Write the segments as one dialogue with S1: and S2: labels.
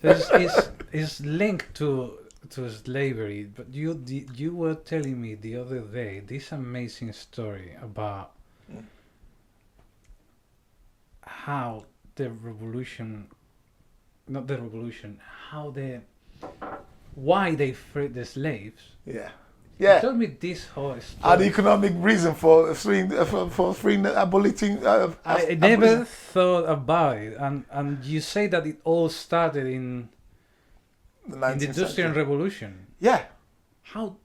S1: is linked to slavery. But you were telling me the other day this amazing story about
S2: Mm.
S1: how the revolution, not the revolution, how the why they freed the slaves.
S2: Yeah.
S1: You
S2: Yeah.
S1: told me this whole
S2: The
S1: story.
S2: economic reason for freeing abolishing
S1: I never
S2: abolition.
S1: thought about it, and you say that it all started
S2: The
S1: in the
S2: 19th
S1: Industrial
S2: century.
S1: Revolution.
S2: Yeah.
S1: How?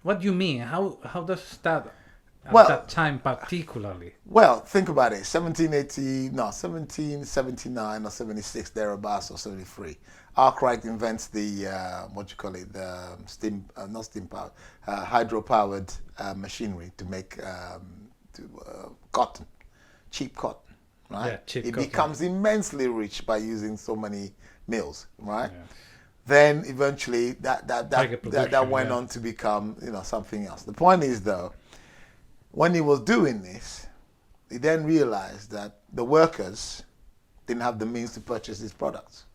S1: What do you mean? How does it start at
S2: Well,
S1: that time particularly?
S2: well, think about it. 1780, no, 1779 or 76 thereabouts or 73. Arkwright invents the what you call it, the steam, not steam powered, hydro-powered machinery to make cotton, cheap cotton, right?
S1: Yeah, cheap
S2: He
S1: cotton.
S2: becomes immensely rich by using so many mills, right?
S1: Yeah.
S2: Then eventually that
S1: Tiger production,
S2: went
S1: yeah.
S2: on to become something else. The point is though, when he was doing this, he then realized that the workers didn't have the means to purchase his products.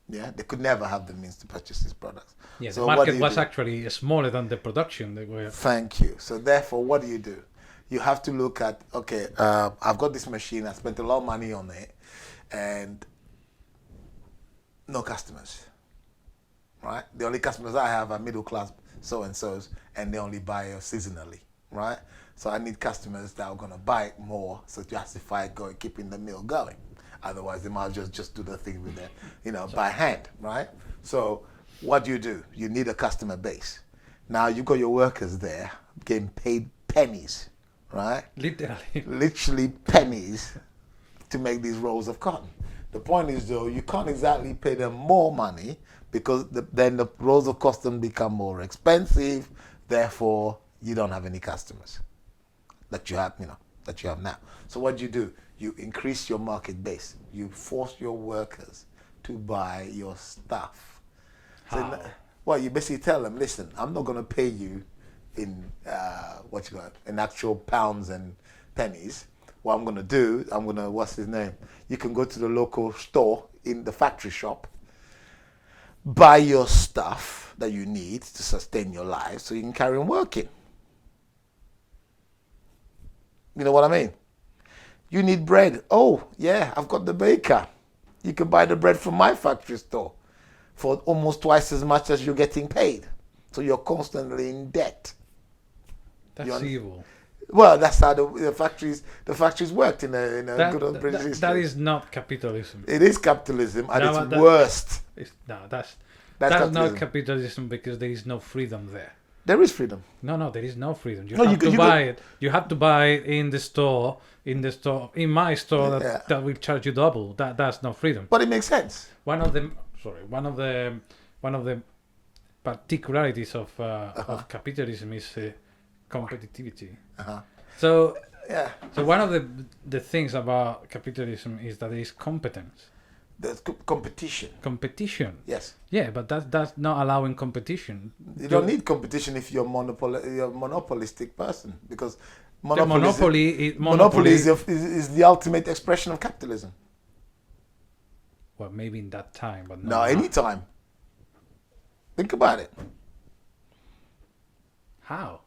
S2: Yeah, they could never have the means to purchase his products.
S1: Yeah,
S2: So
S1: the
S2: what do
S1: market
S2: you
S1: was
S2: do?
S1: actually smaller than the production. They were.
S2: Thank you. So therefore, what do? You have to look at, okay, I've got this machine, I spent a lot of money on it, and no customers, right? The only customers I have are middle class so-and-sos, and they only buy seasonally, right? So I need customers that are going to buy it more to justify keeping the mill going. Otherwise, they might just do the thing with by hand, right? So what do? You need a customer base. Now you've got your workers there getting paid pennies, right?
S1: Literally.
S2: Literally pennies to make these rolls of cotton. The point is, though, you can't exactly pay them more money because then the rolls of cotton become more expensive. Therefore, you don't have any customers that you have now. So what do? You increase your market base. You force your workers to buy your stuff.
S1: How?
S2: Well, you basically tell them, listen, I'm not going to pay you in in actual pounds and pennies. What I'm going to do, what's his name? You can go to the local store in the factory shop, buy your stuff that you need to sustain your life so you can carry on working. You know what I mean? You need bread. Oh, yeah, I've got the baker. You can buy the bread from my factory store for almost twice as much as you're getting paid. So you're constantly in debt.
S1: That's evil.
S2: Well, that's how the factories worked in a good old British history.
S1: That is not capitalism.
S2: It is capitalism at
S1: No,
S2: its worst.
S1: That's
S2: That's
S1: not capitalism because there is no freedom there.
S2: There is freedom.
S1: No, there is no freedom. You
S2: No,
S1: have to buy it. You have to buy it in the store. In my store, that will charge you double. That's not freedom.
S2: But it makes sense.
S1: One of the particularities of capitalism is competitivity. So
S2: Yeah.
S1: so one of the things about capitalism is that there is competence.
S2: There's competition.
S1: Competition.
S2: Yes.
S1: Yeah, but that's not allowing competition.
S2: You don't need competition if you're a monopolistic person, because
S1: Monopoly
S2: is the ultimate expression of capitalism.
S1: Well, maybe in that time, but
S2: No, anytime. Think about it.
S1: How?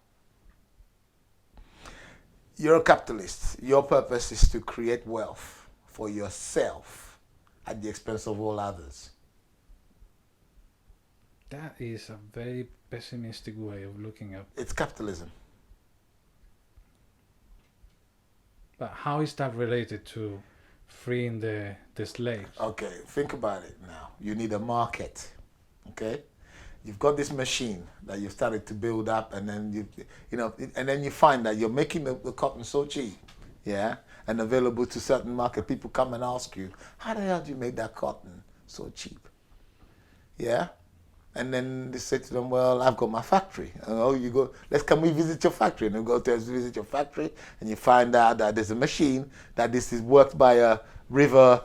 S2: You're a capitalist. Your purpose is to create wealth for yourself at the expense of all others.
S1: That is a very pessimistic way of looking at.
S2: It's capitalism.
S1: But how is that related to freeing the slaves?
S2: Okay, think about it now. You need a market. Okay? You've got this machine that you've started to build up, and then and then you find that you're making the cotton so cheap, yeah, and available to certain market. People come and ask you, how the hell do you make that cotton so cheap? Yeah? And then they say to them, well, I've got my factory. And you go, can we visit your factory? And you go to visit your factory, and you find out that there's a machine, that this is worked by a river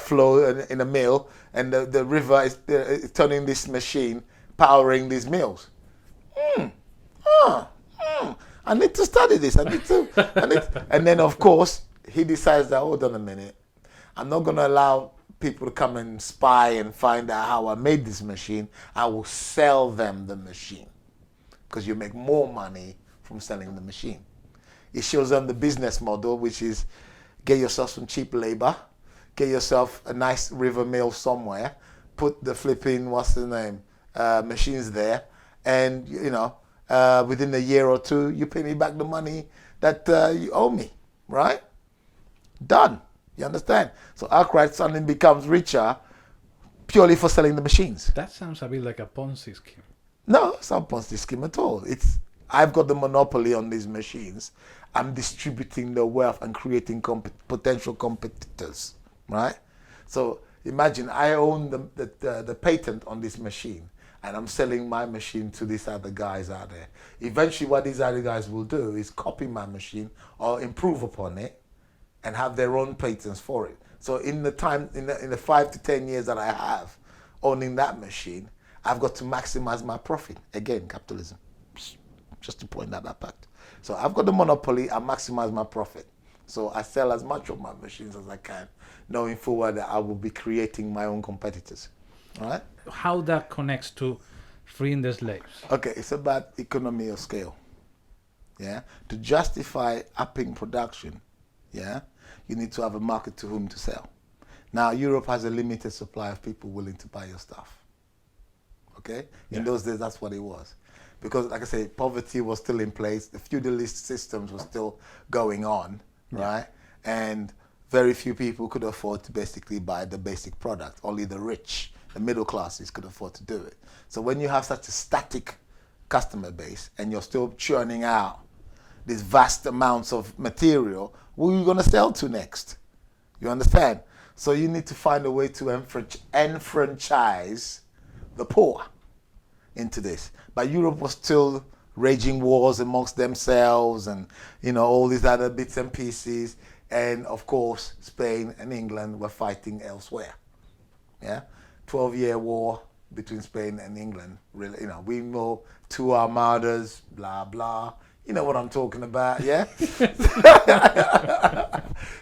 S2: flow in a mill, and the river is turning this machine, powering these mills. I need to study this. And then, of course, he decides that, hold on a minute, I'm not going to allow people to come and spy and find out how I made this machine, I will sell them the machine because you make more money from selling the machine. It shows them the business model, which is get yourself some cheap labor, get yourself a nice river mill somewhere, put the flipping, what's the name, machines there, and within a year or two, you pay me back the money that you owe me, right? Done. You understand? So Arkwright suddenly becomes richer purely for selling the machines.
S1: That sounds a bit like a Ponzi scheme.
S2: No, it's not a Ponzi scheme at all. I've got the monopoly on these machines. I'm distributing the wealth and creating potential competitors, right? So imagine I own the patent on this machine, and I'm selling my machine to these other guys out there. Eventually, what these other guys will do is copy my machine or improve upon it and have their own patents for it. So in the 5 to 10 years that I have owning that machine, I've got to maximize my profit. Again, capitalism. Just to point that fact. So I've got the monopoly, I maximize my profit. So I sell as much of my machines as I can, knowing full well that I will be creating my own competitors. All right?
S1: How that connects to freeing the slaves?
S2: Okay, it's about economy of scale. Yeah? To justify upping production, yeah, you need to have a market to whom to sell. Now, Europe has a limited supply of people willing to buy your stuff. Okay? In those days, that's what it was. Because, like I say, poverty was still in place. The feudalist systems were still going on, right? And very few people could afford to basically buy the basic product. Only the rich, the middle classes could afford to do it. So when you have such a static customer base and you're still churning out these vast amounts of material, who are you going to sell to next? You understand? So you need to find a way to enfranchise the poor into this. But Europe was still raging wars amongst themselves and, all these other bits and pieces. And, of course, Spain and England were fighting elsewhere. Yeah? 12-year war between Spain and England. Really, we know 2 armadas, blah, blah. You know what I'm talking about, yeah?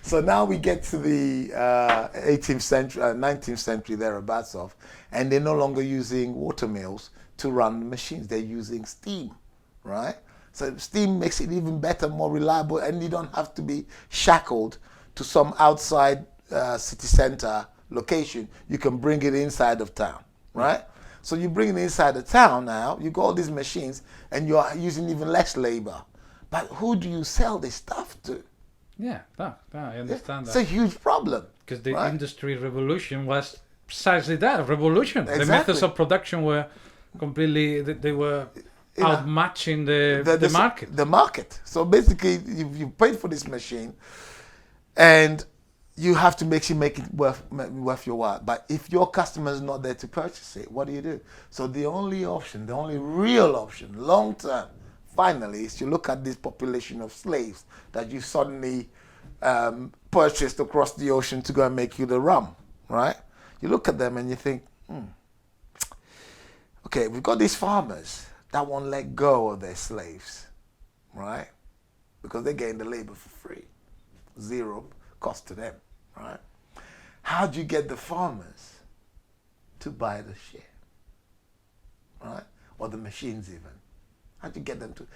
S2: So now we get to the 18th century, 19th century thereabouts of, and they're no longer using water mills to run the machines. They're using steam, right? So steam makes it even better, more reliable, and you don't have to be shackled to some outside city center location. You can bring it inside of town, right? So you bring it inside the town now, you got all these machines, and you're using even less labor. But who do you sell this stuff to?
S1: Yeah, I understand
S2: It's
S1: that.
S2: a huge problem.
S1: Because the industry revolution was precisely that, a revolution.
S2: Exactly.
S1: The methods of production were completely, they were outmatching the market.
S2: The market. So basically, you paid for this machine, and you have to make it worth your while. But if your customer is not there to purchase it, what do you do? So the only option, the only real option, long term, finally, is to look at this population of slaves that you suddenly purchased across the ocean to go and make you the rum, right? You look at them and you think, okay, we've got these farmers that won't let go of their slaves, right? Because they're getting the labor for free, 0 cost to them, right? How do you get the farmers to buy the shit, right? Or the machines even? How do you get them to,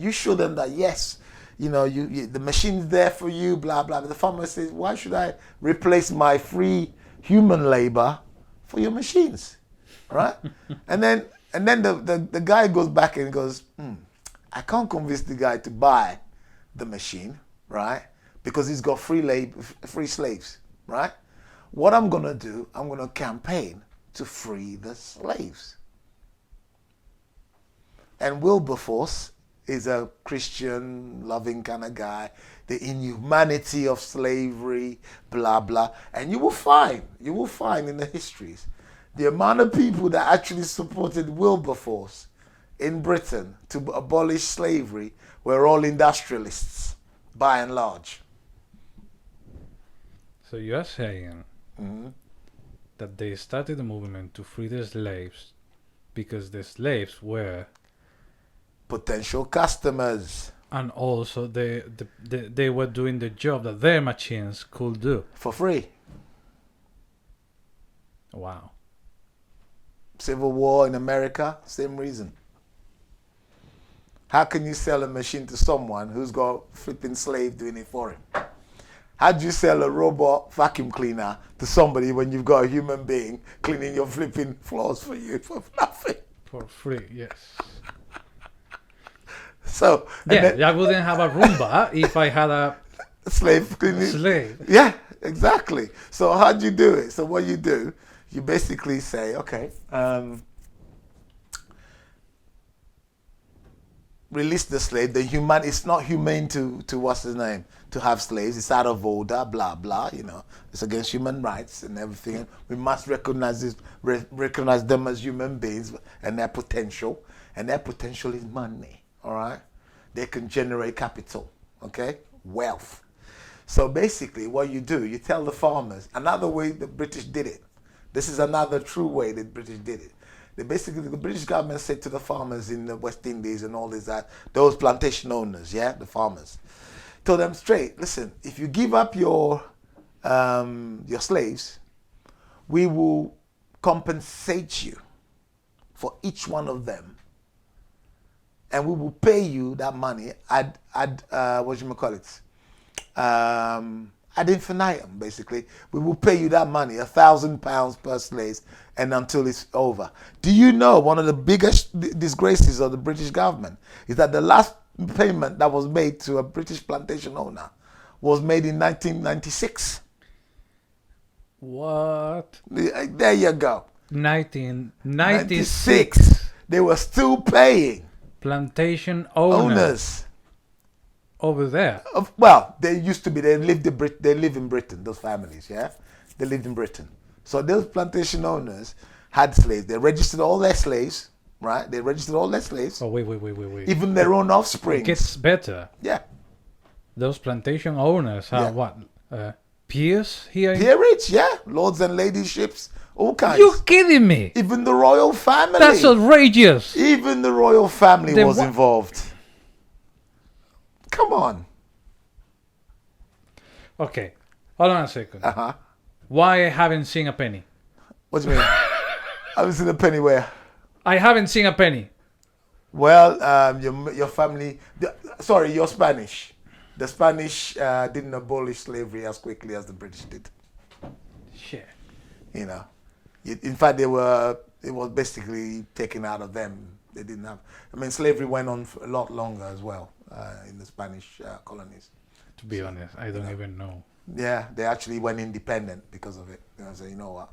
S2: you show them that, yes, the machine's there for you, blah, blah. But the farmer says, why should I replace my free human labor for your machines, right? and then the guy goes back and goes, I can't convince the guy to buy the machine, right? Because he's got free slaves, right? What I'm going to do, I'm going to campaign to free the slaves. And Wilberforce is a Christian, loving kind of guy. The inhumanity of slavery, blah, blah. And you will find in the histories, the amount of people that actually supported Wilberforce in Britain to abolish slavery were all industrialists, by and large.
S1: So you are saying that they started the movement to free the slaves because the slaves were
S2: potential customers.
S1: And also they were doing the job that their machines could do.
S2: For free.
S1: Wow.
S2: Civil War in America, same reason. How can you sell a machine to someone who's got a flipping slave doing it for him? How do you sell a robot vacuum cleaner to somebody when you've got a human being cleaning your flipping floors for you for nothing?
S1: For free, yes.
S2: So
S1: Yeah, I wouldn't have a Roomba if I had a
S2: slave cleaning.
S1: slave.
S2: Yeah, exactly. So how do you do it? So what you do, you basically say, okay, release the slave. It's not humane to what's his name, to have slaves. It's out of order, blah blah. It's against human rights and everything. We must recognize them as human beings and their potential. And their potential is money. All right, they can generate capital. Okay, wealth. So basically, what you do, you tell the farmers. Another way the British did it. This is another true way the British did it. The British government said to the farmers in the West Indies and all this, those plantation owners, the farmers, told them straight, listen, if you give up your slaves, we will compensate you for each one of them, and we will pay you that money ad infinitum, basically. We will pay you that money, £1,000 per slave, and until it's over. Do you know one of the biggest disgraces of the British government is that the last payment that was made to a British plantation owner was made in 1996?
S1: What?
S2: There you go.
S1: 1996.
S2: They were still paying
S1: Plantation owners over there.
S2: Well, they used to be. They live in Britain. Those families, they lived in Britain. So those plantation owners had slaves. They registered all their slaves, right? They registered all their slaves.
S1: Oh wait.
S2: Even their own offspring.
S1: It gets better.
S2: Yeah.
S1: Those plantation owners have what? Peers here?
S2: Peerage, lords and ladyships, all kinds.
S1: You kidding me?
S2: Even the royal family.
S1: That's outrageous.
S2: Even the royal family was involved. Come on.
S1: Okay, hold on a second.
S2: Uh-huh.
S1: Why I haven't seen a penny?
S2: What do you mean? I haven't seen a penny where?
S1: I haven't seen a penny.
S2: Well, your family... you're Spanish. The Spanish didn't abolish slavery as quickly as the British did.
S1: Shit.
S2: In fact, it was basically taken out of them. They didn't have... slavery went on for a lot longer as well in the Spanish colonies.
S1: To be honest, I don't even know.
S2: Yeah, they actually went independent because of it. So you know what?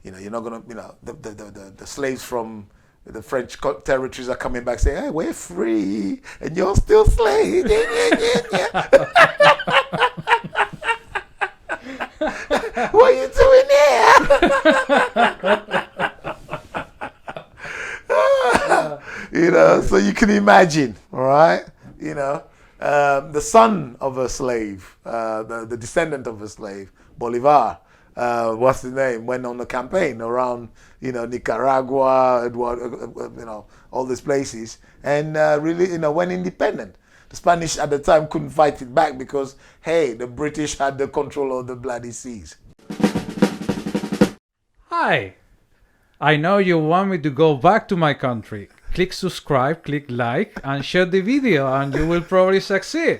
S2: You're not gonna. The slaves from the French territories are coming back saying, "Hey, we're free, and you're still slaves." What are you doing here? So you can imagine, all right? The son of a slave, the descendant of a slave, Bolivar, what's the name, went on a campaign around, Nicaragua, all these places, and really, went independent. The Spanish at the time couldn't fight it back because, hey, the British had the control of the bloody seas.
S1: Hi, I know you want me to go back to my country. Click subscribe, click like, and share the video, and you will probably succeed.